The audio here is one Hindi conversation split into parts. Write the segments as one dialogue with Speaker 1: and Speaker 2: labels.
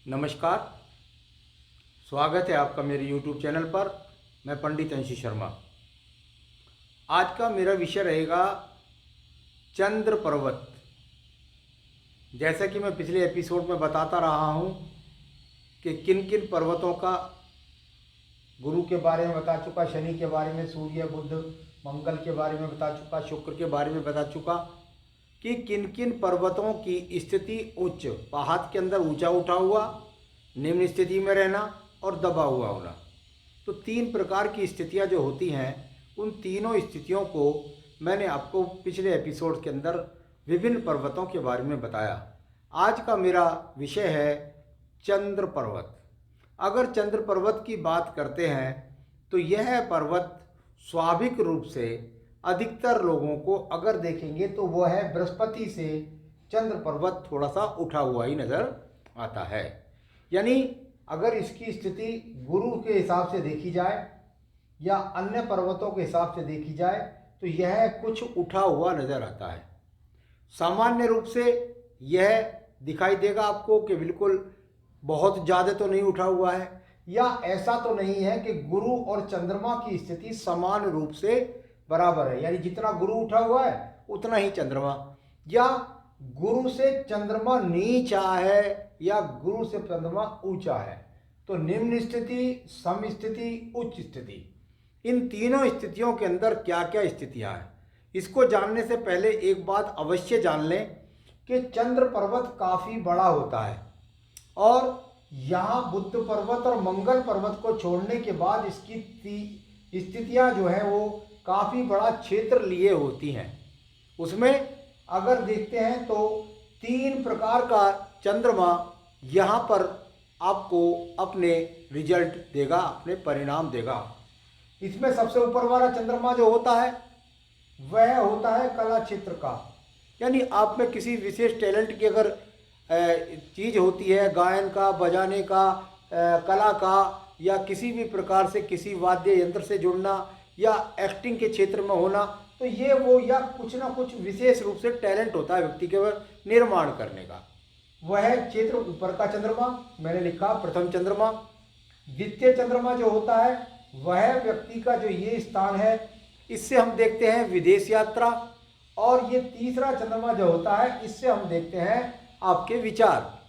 Speaker 1: नमस्कार। स्वागत है आपका मेरे YouTube चैनल पर। मैं पंडित अंशी शर्मा। आज का मेरा विषय रहेगा चंद्र पर्वत। जैसा कि मैं पिछले एपिसोड में बताता रहा हूँ कि किन किन पर्वतों का गुरु के बारे में बता चुका, शनि के बारे में, सूर्य बुध मंगल के बारे में बता चुका, शुक्र के बारे में बता चुका कि किन किन पर्वतों की स्थिति उच्च, पहाड़ के अंदर ऊंचा उठा हुआ, निम्न स्थिति में रहना और दबा हुआ होना। तो तीन प्रकार की स्थितियां जो होती हैं, उन तीनों स्थितियों को मैंने आपको पिछले एपिसोड के अंदर विभिन्न पर्वतों के बारे में बताया। आज का मेरा विषय है चंद्र पर्वत। अगर चंद्र पर्वत की बात करते हैं तो यह पर्वत स्वाभाविक रूप से अधिकतर लोगों को अगर देखेंगे तो वह है बृहस्पति से चंद्र पर्वत थोड़ा सा उठा हुआ ही नज़र आता है। यानी अगर इसकी स्थिति गुरु के हिसाब से देखी जाए या अन्य पर्वतों के हिसाब से देखी जाए तो यह कुछ उठा हुआ नज़र आता है। सामान्य रूप से यह दिखाई देगा आपको कि बिल्कुल बहुत ज़्यादा तो नहीं उठा हुआ है, या ऐसा तो नहीं है कि गुरु और चंद्रमा की स्थिति समान रूप से बराबर है, यानी जितना गुरु उठा हुआ है उतना ही चंद्रमा, या गुरु से चंद्रमा नीचा है या गुरु से चंद्रमा ऊंचा है। तो निम्न स्थिति, सम स्थिति, उच्च स्थिति, इन तीनों स्थितियों के अंदर क्या क्या स्थितियां हैं, इसको जानने से पहले एक बात अवश्य जान लें कि चंद्र पर्वत काफ़ी बड़ा होता है और यहाँ बुध पर्वत और मंगल पर्वत को छोड़ने के बाद इसकी स्थितियाँ जो है वो काफ़ी बड़ा क्षेत्र लिए होती हैं। उसमें अगर देखते हैं तो तीन प्रकार का चंद्रमा यहाँ पर आपको अपने रिजल्ट देगा, अपने परिणाम देगा। इसमें सबसे ऊपर वाला चंद्रमा जो होता है वह होता है कला क्षेत्र का, यानी आप में किसी विशेष टैलेंट की अगर चीज़ होती है, गायन का, बजाने का, कला का, या किसी भी प्रकार से किसी वाद्य यंत्र से जुड़ना या एक्टिंग के क्षेत्र में होना, तो ये वो या कुछ ना कुछ विशेष रूप से टैलेंट होता है व्यक्ति के निर्माण करने का। वह क्षेत्र ऊपर का चंद्रमा मैंने लिखा, प्रथम चंद्रमा। द्वितीय चंद्रमा जो होता है वह व्यक्ति का जो ये स्थान है, इससे हम देखते हैं विदेश यात्रा। और ये तीसरा चंद्रमा जो होता है इससे हम देखते हैं आपके विचार,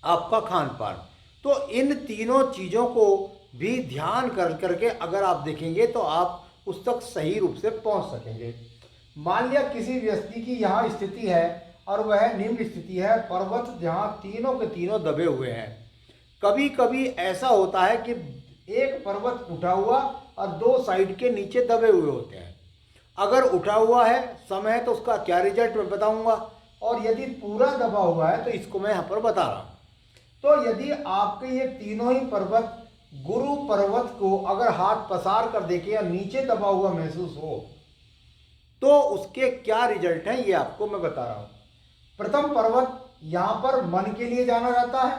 Speaker 1: आपका खान पान। तो इन तीनों चीज़ों को भी ध्यान कर करके अगर आप देखेंगे तो आप उस तक सही रूप से पहुंच सकेंगे। मान लिया किसी व्यक्ति की यहाँ स्थिति है और वह निम्न स्थिति है, पर्वत जहाँ तीनों के तीनों दबे हुए हैं। कभी कभी ऐसा होता है कि एक पर्वत उठा हुआ और दो साइड के नीचे दबे हुए होते हैं। अगर उठा हुआ है समय तो उसका क्या रिजल्ट मैं बताऊंगा, और यदि पूरा दबा हुआ है तो इसको मैं यहाँ पर बता रहा हूँ। तो यदि आपके ये तीनों ही पर्वत गुरु पर्वत को अगर हाथ पसार कर देखे या नीचे दबा हुआ महसूस हो तो उसके क्या रिजल्ट हैं ये आपको मैं बता रहा हूँ। प्रथम पर्वत यहाँ पर मन के लिए जाना जाता है,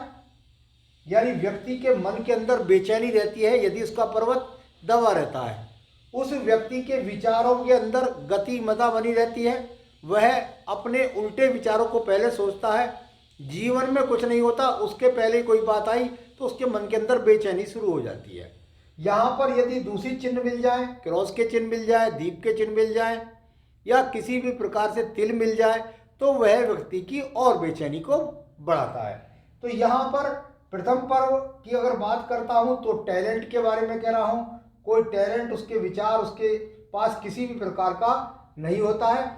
Speaker 1: यानी व्यक्ति के मन के अंदर बेचैनी रहती है यदि उसका पर्वत दबा रहता है। उस व्यक्ति के विचारों के अंदर गति मदा बनी रहती है, वह अपने उल्टे विचारों को पहले सोचता है। जीवन में कुछ नहीं होता, उसके पहले कोई बात आई तो उसके मन के अंदर बेचैनी शुरू हो जाती है। यहाँ पर यदि दूसरी चिन्ह मिल जाए, क्रॉस के चिन्ह मिल जाए, दीप के चिन्ह मिल जाए, या किसी भी प्रकार से तिल मिल जाए तो वह व्यक्ति की और बेचैनी को बढ़ाता है। तो यहाँ पर प्रथम पर्व की अगर बात करता हूँ तो टैलेंट के बारे में कह रहा हूँ। कोई टैलेंट, उसके विचार उसके पास किसी भी प्रकार का नहीं होता है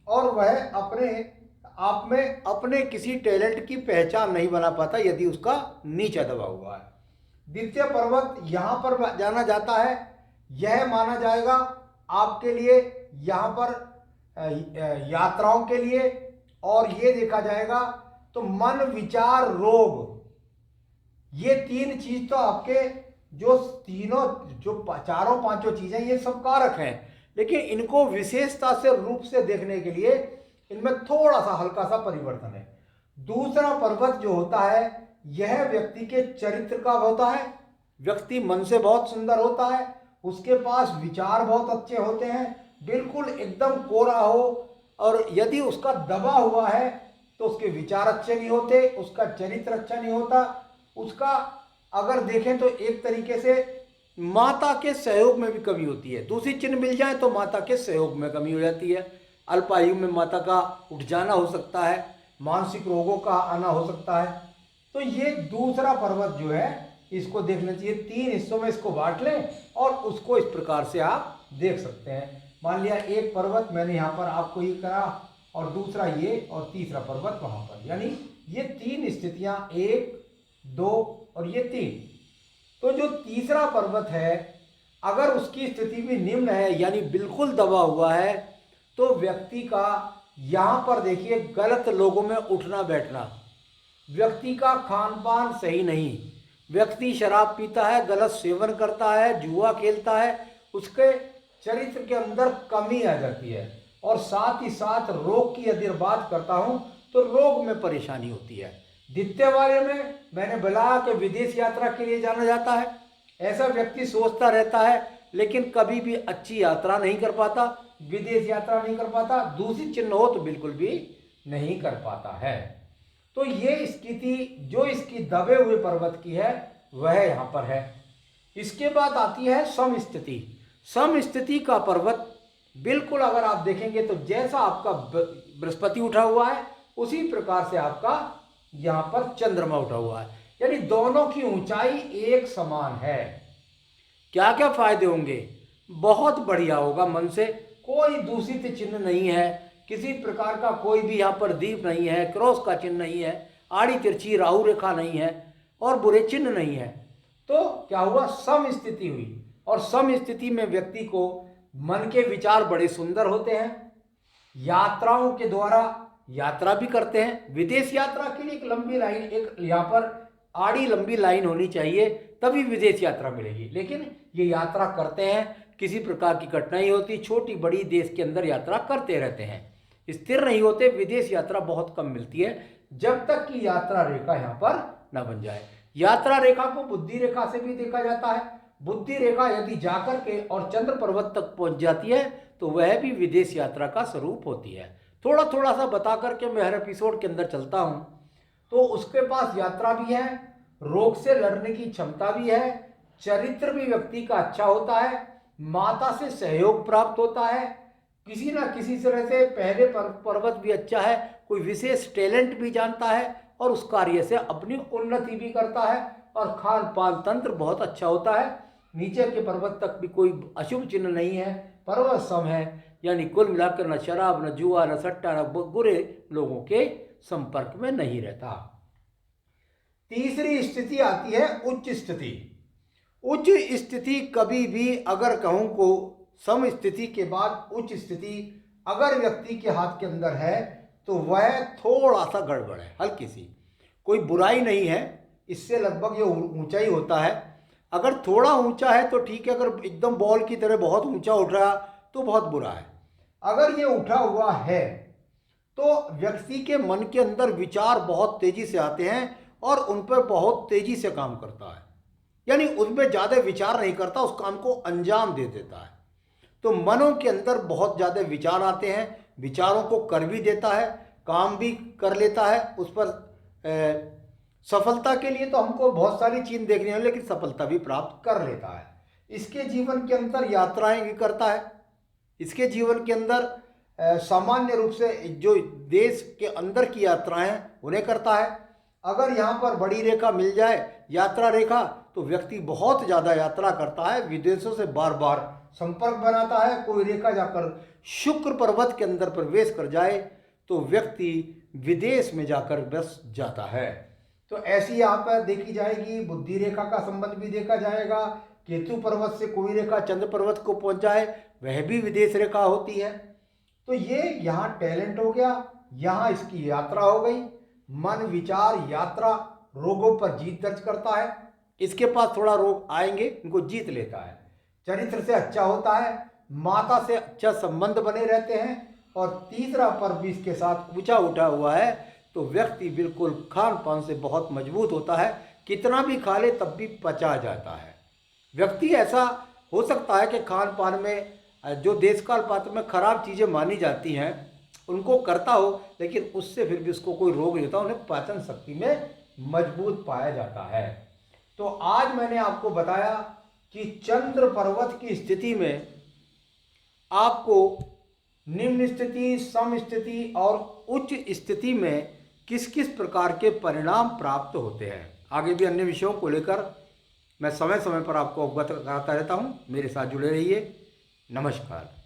Speaker 1: और वह अपने आप में अपने किसी टैलेंट की पहचान नहीं बना पाता यदि उसका नीचा दबा हुआ है। द्वितीय पर्वत यहाँ पर जाना जाता है, यह माना जाएगा आपके लिए यहाँ पर यात्राओं के लिए, और ये देखा जाएगा तो मन, विचार, रोग, ये तीन चीज तो आपके जो तीनों जो चारों पांचों चीजें ये सब कारक हैं, लेकिन इनको विशेषता से रूप से देखने के लिए इनमें थोड़ा सा हल्का सा परिवर्तन है। दूसरा पर्वत जो होता है यह व्यक्ति के चरित्र का होता है। व्यक्ति मन से बहुत सुंदर होता है, उसके पास विचार बहुत अच्छे होते हैं, बिल्कुल एकदम कोरा हो, और यदि उसका दबा हुआ है तो उसके विचार अच्छे नहीं होते, उसका चरित्र अच्छा नहीं होता, उसका अगर देखें तो एक तरीके से माता के सहयोग में भी कमी होती है। दूसरी चिन्ह मिल जाए तो माता के सहयोग में कमी हो जाती है। अल्पायु में माता का उठ जाना हो सकता है, मानसिक रोगों का आना हो सकता है। तो ये दूसरा पर्वत जो है इसको देखना चाहिए। 3 हिस्सों में इसको बांट लें और उसको इस प्रकार से आप देख सकते हैं। मान लिया एक पर्वत मैंने यहाँ पर आपको ये करा और दूसरा ये और तीसरा पर्वत वहां पर, यानी ये 3 स्थितियां, 1, 2 और ये 3। तो जो तीसरा पर्वत है अगर उसकी स्थिति भी निम्न है यानी बिल्कुल दबा हुआ है तो व्यक्ति का यहाँ पर देखिए गलत लोगों में उठना बैठना, व्यक्ति का खान पान सही नहीं, व्यक्ति शराब पीता है, गलत सेवन करता है, जुआ खेलता है, उसके चरित्र के अंदर कमी आ जाती है। और साथ ही साथ रोग की यदि बात करता हूं तो रोग में परेशानी होती है। द्वितीय वाले में मैंने बोला कि विदेश यात्रा के लिए जाना जाता है। ऐसा व्यक्ति सोचता रहता है लेकिन कभी भी अच्छी यात्रा नहीं कर पाता, विदेश यात्रा नहीं कर पाता, दूसरी चिन्ह हो तो बिल्कुल भी नहीं कर पाता है। तो ये स्थिति जो इसकी दबे हुए पर्वत की है वह यहाँ पर है। इसके बाद आती है समस्थिति। समस्थिति का पर्वत बिल्कुल अगर आप देखेंगे तो जैसा आपका बृहस्पति उठा हुआ है उसी प्रकार से आपका यहाँ पर चंद्रमा उठा हुआ है, यानी दोनों की ऊंचाई एक समान है। क्या क्या फायदे होंगे? बहुत बढ़िया होगा। मन से कोई दूषित चिन्ह नहीं है, किसी प्रकार का कोई भी यहाँ पर दीप नहीं है, क्रॉस का चिन्ह नहीं है, आड़ी तिरछी राहु रेखा नहीं है और बुरे चिन्ह नहीं है। तो क्या हुआ? सम स्थिति हुई। और सम स्थिति में व्यक्ति को मन के विचार बड़े सुंदर होते हैं। यात्राओं के द्वारा यात्रा भी करते हैं। विदेश यात्रा के लिए एक लंबी लाइन, एक यहाँ पर आड़ी लंबी लाइन होनी चाहिए तभी विदेश यात्रा मिलेगी। लेकिन ये यात्रा करते हैं, किसी प्रकार की कठिनाई होती, छोटी बड़ी देश के अंदर यात्रा करते रहते हैं, स्थिर नहीं होते। विदेश यात्रा बहुत कम मिलती है जब तक कि यात्रा रेखा यहाँ पर न बन जाए। यात्रा रेखा को बुद्धि रेखा से भी देखा जाता है। बुद्धि रेखा यदि जाकर के और चंद्र पर्वत तक पहुंच जाती है तो वह भी विदेश यात्रा का स्वरूप होती है। थोड़ा थोड़ा सा बता करके मैं हर एपिसोड के अंदर चलता हूं। तो उसके पास यात्रा भी है, रोग से लड़ने की क्षमता भी है, चरित्र भी व्यक्ति का अच्छा होता है, माता से सहयोग प्राप्त होता है, किसी ना किसी तरह से पहले पर्वत भी अच्छा है, कोई विशेष टैलेंट भी जानता है और उस कार्य से अपनी उन्नति भी करता है और खान पान तंत्र बहुत अच्छा होता है। नीचे के पर्वत तक भी कोई अशुभ चिन्ह नहीं है, पर्वत सम है, यानी कुल मिलाकर न शराब न जुआ न सट्टा न बुरे लोगों के संपर्क में नहीं रहता। तीसरी स्थिति आती है उच्च स्थिति। उच्च स्थिति कभी भी अगर कहूं को सम स्थिति के बाद उच्च स्थिति अगर व्यक्ति के हाथ के अंदर है तो वह थोड़ा सा गड़बड़ है, हल्की सी, कोई बुराई नहीं है, इससे लगभग ये ऊंचा ही होता है। अगर थोड़ा ऊंचा है तो ठीक है, अगर एकदम बॉल की तरह बहुत ऊंचा उठ रहा तो बहुत बुरा है। अगर ये उठा हुआ है तो व्यक्ति के मन के अंदर विचार बहुत तेजी से आते हैं और उन पर बहुत तेजी से काम करता है, यानी उनमें ज़्यादा विचार नहीं करता, उस काम को अंजाम दे देता है। तो मनों के अंदर बहुत ज़्यादा विचार आते हैं, विचारों को कर भी देता है, काम भी कर लेता है, उस पर सफलता के लिए तो हमको बहुत सारी चीज़ देखनी है लेकिन सफलता भी प्राप्त कर लेता है। इसके जीवन के अंदर यात्राएं भी करता है। इसके जीवन के अंदर सामान्य रूप से जो देश के अंदर की यात्राएं उन्हें करता है। अगर यहाँ पर बड़ी रेखा मिल जाए यात्रा रेखा तो व्यक्ति बहुत ज़्यादा यात्रा करता है, विदेशों से बार बार संपर्क बनाता है। कोई रेखा जाकर शुक्र पर्वत के अंदर प्रवेश कर जाए तो व्यक्ति विदेश में जाकर बस जाता है। तो ऐसी यहाँ पर देखी जाएगी। बुद्धि रेखा का संबंध भी देखा जाएगा। केतु पर्वत से कोई रेखा चंद्र पर्वत को पहुंच जाए वह भी विदेश रेखा होती है। तो ये यहाँ टैलेंट हो गया, यहाँ इसकी यात्रा हो गई। मन विचार यात्रा रोगों पर जीत दर्ज करता है। इसके पास थोड़ा रोग आएंगे, इनको जीत लेता है। चरित्र से अच्छा होता है, माता से अच्छा संबंध बने रहते हैं और तीसरा पर्व भी इसके साथ ऊंचा उठा हुआ है तो व्यक्ति बिल्कुल खान पान से बहुत मजबूत होता है। कितना भी खा ले तब भी पचा जाता है। व्यक्ति ऐसा हो सकता है कि खान पान में जो देश काल पात्र में खराब चीज़ें मानी जाती हैं उनको करता हो लेकिन उससे फिर भी उसको कोई रोग नहीं होता, उन्हें पाचन शक्ति में मजबूत पाया जाता है। तो आज मैंने आपको बताया कि चंद्र पर्वत की स्थिति में आपको निम्न स्थिति, सम स्थिति और उच्च स्थिति में किस किस प्रकार के परिणाम प्राप्त होते हैं। आगे भी अन्य विषयों को लेकर मैं समय समय पर आपको अवगत कराता रहता हूँ। मेरे साथ जुड़े रहिए। नमस्कार।